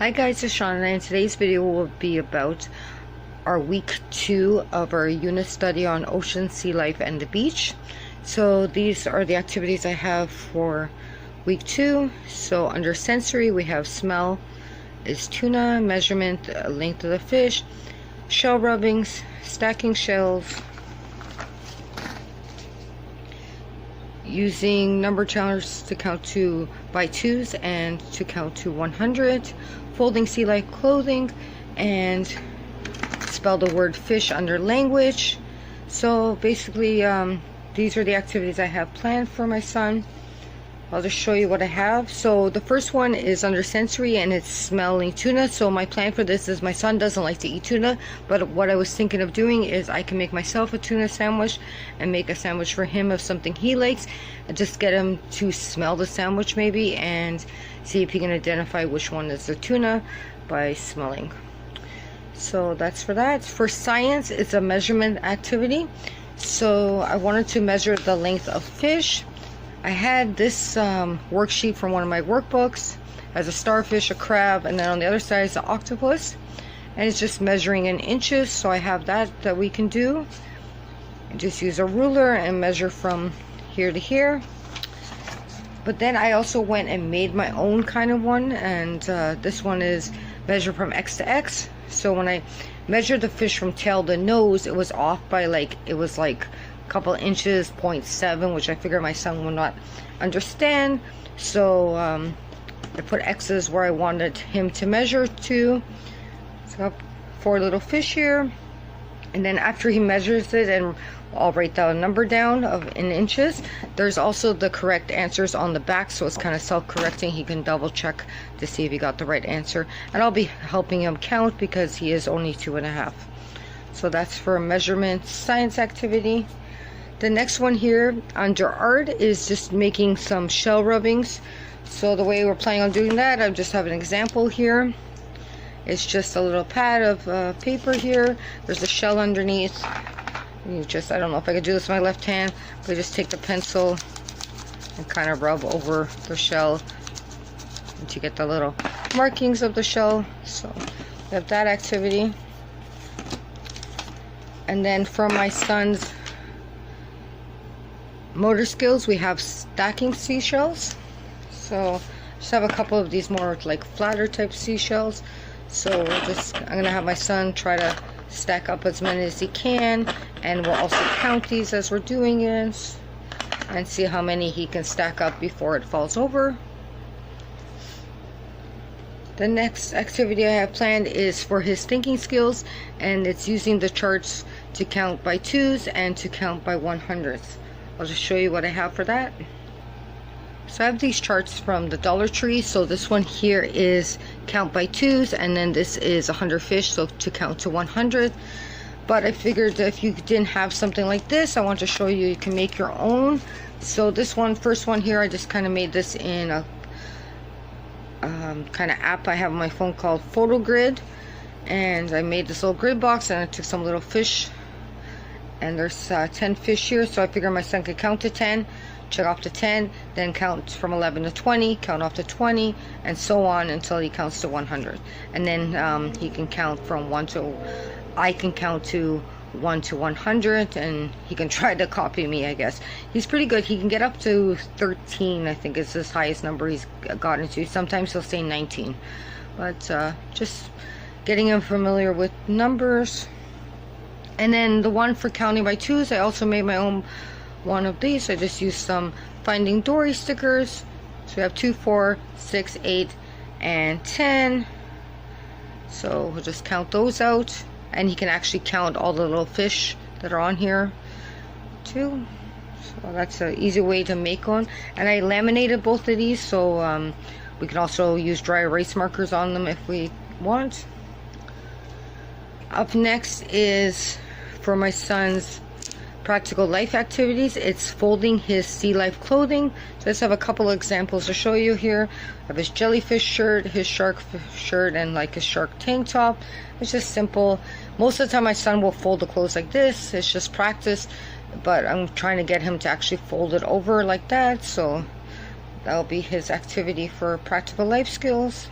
Hi guys, it's Shauna, and today's video will be about our week 2 of our unit study on ocean, sea life, and the beach. So these are the activities I have for week 2. So under sensory, we have smell is tuna, measurement, length of the fish, shell rubbings, stacking shells, using number challenge to count to by twos and to count to 100, folding sea life clothing, and spell the word fish under language. So basically these are the activities I have planned for my son. I'll just show you what I have. So the first one is under sensory, and it's smelling tuna. So my plan for this is my son doesn't like to eat tuna, but what I was thinking of doing is I can make myself a tuna sandwich and make a sandwich for him of something he likes, and just get him to smell the sandwich maybe and see if he can identify which one is the tuna by smelling. So that's for that. For science, it's a measurement activity. So I wanted to measure the length of fish. I had this worksheet from one of my workbooks as a starfish, a crab, and then on the other side is an octopus, and it's just measuring in inches. So I have that we can do. And just use a ruler and measure from here to here. But then I also went and made my own kind of one, and this one is measure from X to X. So when I measured the fish from tail to nose, it was off by like couple inches, 0.7, which I figured my son would not understand. So I put X's where I wanted him to measure to. So I have 4 little fish here, and then after he measures it, and I'll write the number down in inches. There's also the correct answers on the back, so it's kind of self-correcting. He can double check to see if he got the right answer, and I'll be helping him count because he is only 2.5. So that's for a measurement science activity. The next one here under art is just making some shell rubbings. So the way we're planning on doing that, I just have an example here. It's just a little pad of paper here. There's a shell underneath. You just, I don't know if I could do this with my left hand, but just take the pencil and kind of rub over the shell to get the little markings of the shell. So we have that activity. And then for my son's motor skills, we have stacking seashells. So just have a couple of these more like flatter type seashells. So I'm gonna have my son try to stack up as many as he can, and we'll also count these as we're doing it and see how many he can stack up before it falls over. The next activity I have planned is for his thinking skills, and it's using the charts to count by twos and to count by 100ths. I'll just show you what I have for that. So I have these charts from the Dollar Tree. So this one here is count by twos, and then this is 100 fish, so to count to 100. But I figured if you didn't have something like this, I want to show you can make your own. So this one, first one here, I just kind of made this in a kind of app I have on my phone called Photo Grid, and I made this little grid box, and I took some little fish, and there's 10 fish here. So I figured my son could count to 10, check off to 10, then count from 11 to 20, count off to 20, and so on until he counts to 100. And then he can count from 1 to, I can count to 1 to 100, and he can try to copy me, I guess. He's pretty good. He can get up to 13, I think is his highest number he's gotten to. Sometimes he'll say 19. But just getting him familiar with numbers. And then the one for counting by twos, I also made my own one of these. I just used some Finding Dory stickers. So we have 2, 4, 6, 8, and 10. So we'll just count those out, and he can actually count all the little fish that are on here too. So that's an easy way to make one. And I laminated both of these, so we can also use dry erase markers on them if we want. Up next is for my son's practical life activities. It's folding his sea life clothing. So let's have a couple of examples to show you here. I have his jellyfish shirt, his shark shirt, and like his shark tank top. It's just simple. Most of the time my son will fold the clothes like this. It's just practice, but I'm trying to get him to actually fold it over like that. So that'll be his activity for practical life skills.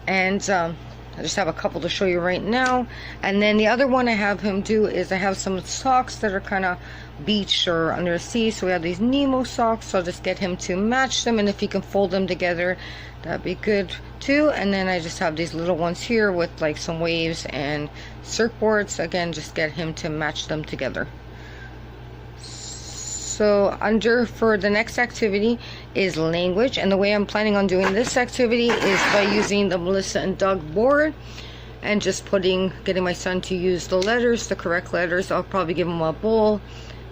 And I just have a couple to show you right now. And then the other one I have him do is I have some socks that are kind of beach or under the sea. So we have these Nemo socks. So I'll just get him to match them. And if he can fold them together, that'd be good too. And then I just have these little ones here with like some waves and surfboards. Again, just get him to match them together. So under for the next activity is language, and the way I'm planning on doing this activity is by using the Melissa and Doug board and just getting my son to use the letters, the correct letters. I'll probably give him a bowl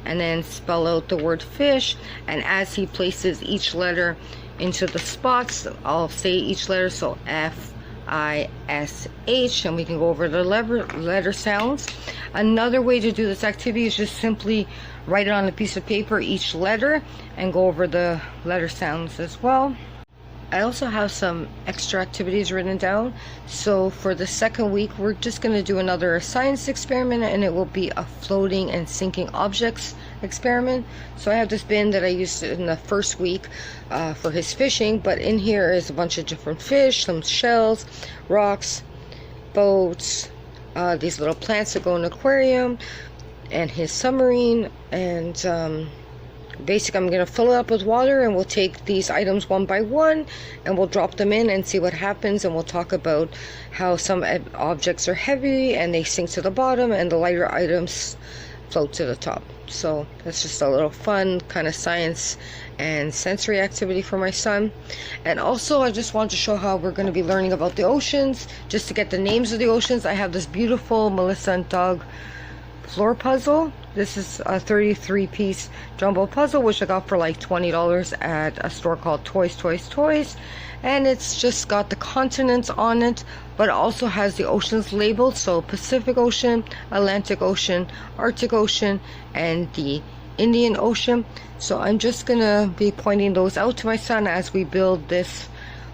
and then spell out the word fish, and as he places each letter into the spots, I'll say each letter, so F-I-S-H, and we can go over the letter sounds. Another way to do this activity is just simply write it on a piece of paper, each letter, and go over the letter sounds as well. I also have some extra activities written down. So for the second week, we're just going to do another science experiment, and it will be a floating and sinking objects experiment. So I have this bin that I used in the first week for his fishing, but in here is a bunch of different fish, some shells, rocks, boats, these little plants that go in an aquarium, and his submarine. And basically I'm going to fill it up with water, and we'll take these items one by one and we'll drop them in and see what happens. And we'll talk about how some objects are heavy and they sink to the bottom, and the lighter items float to the top. So that's just a little fun kind of science and sensory activity for my son. And also I just want to show how we're going to be learning about the oceans, just to get the names of the oceans. I have this beautiful Melissa and Doug floor puzzle. This is a 33-piece jumbo puzzle, which I got for like $20 at a store called Toys. And it's just got the continents on it, but it also has the oceans labeled. So Pacific Ocean, Atlantic Ocean, Arctic Ocean, and the Indian Ocean. So I'm just gonna be pointing those out to my son as we build this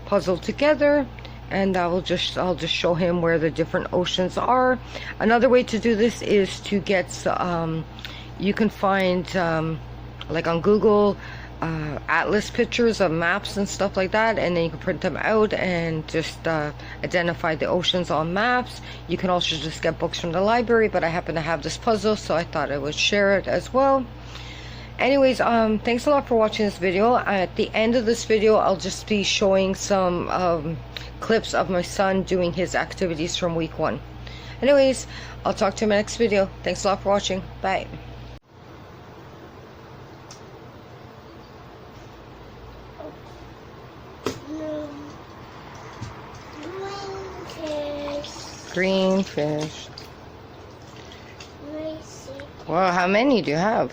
puzzle together. And I'll just show him where the different oceans are. Another way to do this is to get you can find like on Google atlas pictures of maps and stuff like that, and then you can print them out and just identify the oceans on maps. You can also just get books from the library, but I happen to have this puzzle, so I thought I would share it as well. Anyways, thanks a lot for watching this video. At the end of this video, I'll just be showing some clips of my son doing his activities from week 1. Anyways, I'll talk to you in my next video. Thanks a lot for watching. Bye. Green fish. Well, how many do you have?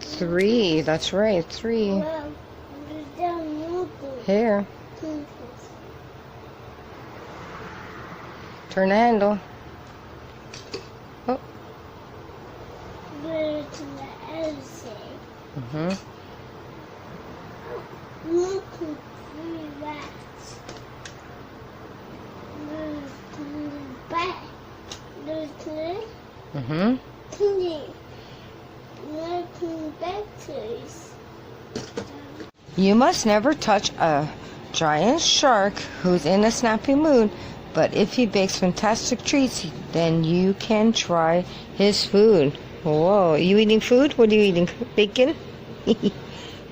3, that's right, 3. Here. Turn the handle. Oh. Mm-hmm. Mm-hmm. You must never touch a giant shark who's in a snappy mood, but if he bakes fantastic treats, then you can try his food. Whoa, are you eating food? What are you eating? Bacon?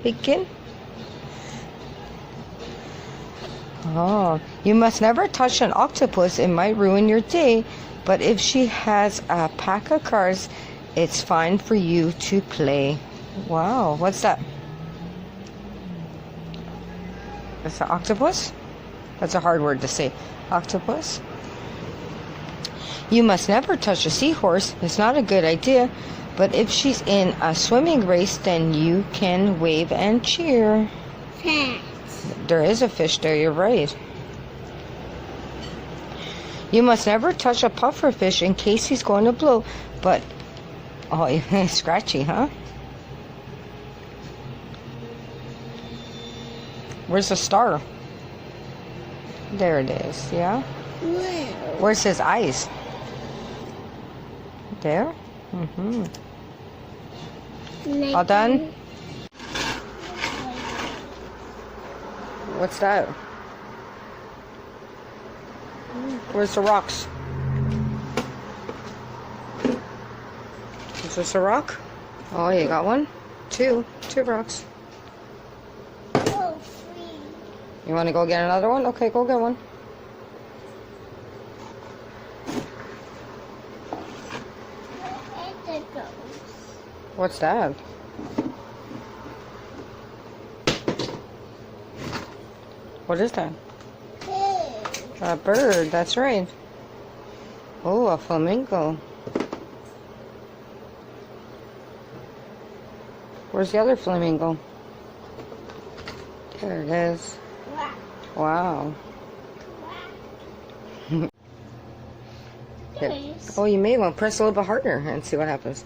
Bacon? Oh, you must never touch an octopus. It might ruin your day, but if she has a pack of cards, it's fine for you to play. Wow, what's that? That's an octopus? That's a hard word to say. Octopus. You must never touch a seahorse. It's not a good idea. But if she's in a swimming race, then you can wave and cheer. Fish. There is a fish there, you're right. You must never touch a puffer fish in case he's going to blow. But, oh, scratchy, huh? Where's the star? There it is, yeah? Where? Where's his eyes? There? Mm-hmm. All done? What's that? Where's the rocks? Is this a rock? Oh, you got one? Two rocks. Oh, 3. You want to go get another one? Okay, go get one. Where it goes? What's that? What is that? Pig. A bird, that's right. Oh, a flamingo. Where's the other flamingo? There it is. Quack, Wow. quack. Here. Nice. Oh, you made one. Press a little bit harder and see what happens.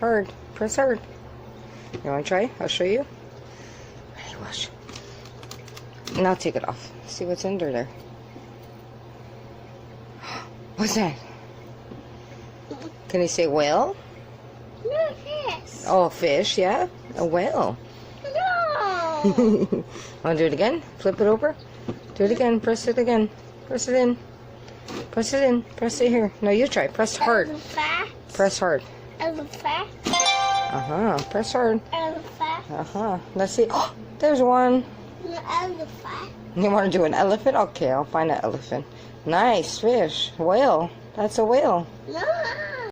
Hard. Press hard. You want to try? I'll show you. Hey, watch. Now take it off. See what's under there. What's that? Can you say whale? No, yes. Oh, fish, yeah. A whale. No. Want to do it again? Flip it over. Do it again. Press it again. Press it in. Press it in. Press it here. No, you try. Press hard. Elephant. Press hard. Elephant. Uh-huh. Press hard. Elephant. Uh-huh. Let's see. Oh, there's one. No, elephant. You want to do an elephant? Okay, I'll find an elephant. Nice fish. Whale. That's a whale. No.